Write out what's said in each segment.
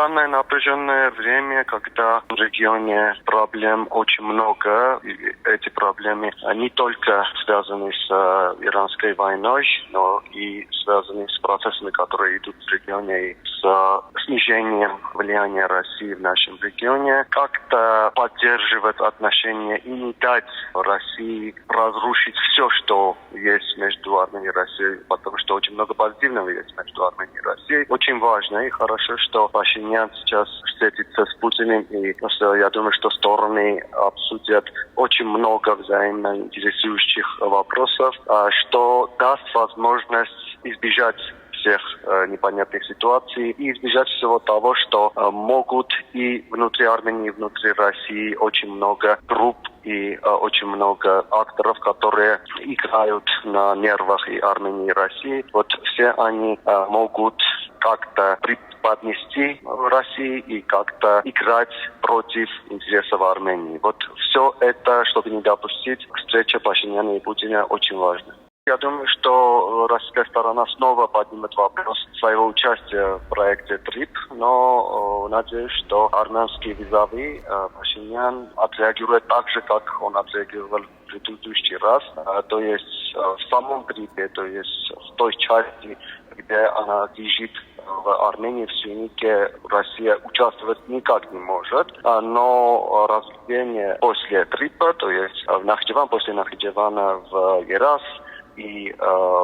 данное напряженное время, когда в регионе проблем очень много, и эти проблемы не только связаны с иранской войной, но и связаны с процессами, которые идут в регионе, и с снижением влияния России в нашем регионе, как-то поддерживать отношения и не дать России разрушить все, что есть между Арменией и Россией, потому что очень много позитивного есть между Арменией и Россией. Очень важно и хорошо, что Пашинян сейчас встретится с Путиным, и я думаю, что стороны обсудят очень много взаимно интересующих вопросов, что даст возможность избежать всех непонятных ситуаций и избежать всего того, что могут и внутри Армении, и внутри России очень много групп и очень много акторов, которые играют на нервах и Армении, и России. Вот все они могут как-то преподнести России и как-то играть против интересов Армении. Вот все это, чтобы не допустить, встреча Пашиняна и Путина очень важна. Я думаю, что российская сторона снова поднимет вопрос своего участия в проекте ТРИП, но надеюсь, что армянские визави Пашинян отреагирует так же, как он отреагировал в предыдущий раз. То есть в самом ТРИПе, то есть в той части, где она лежит в Армении, в Сюнике, Россия участвовать никак не может, но развлечение после ТРИПа, то есть в Нахичеван, после Нахичевана в Ерас, и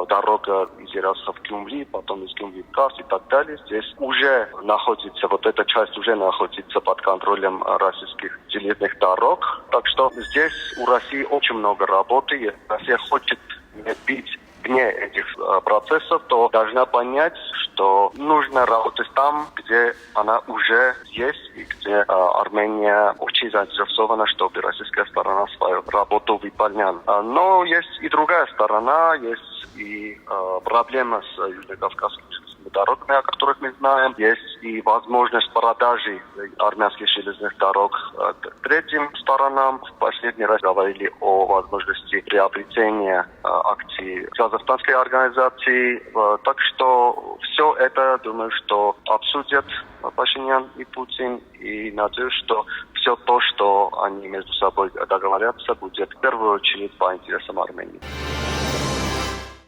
дорога из Ераса в Гюмри, потом из Гюмри в Карс и так далее. Здесь уже находится, вот эта часть уже находится под контролем российских железных дорог. Так что здесь у России очень много работы. Если Россия хочет бить вне этих процессов, то должна понять, что нужно работать там, где она уже есть и где Армения очень заинтересована, чтобы российская сторона свою работу выполняла. Но есть и другая сторона, есть и проблема с южно-кавказскими дорогами, о которых мы знаем. Есть и возможность продажи армянских железных дорог третьим сторонам. В последний раз говорили о возможности приобретения акций казахстанской организации. Так что все это, думаю, что обсудят Пашинян и Путин. И надеюсь, что все то, что они между собой договорятся, будет в первую очередь по интересам Армении.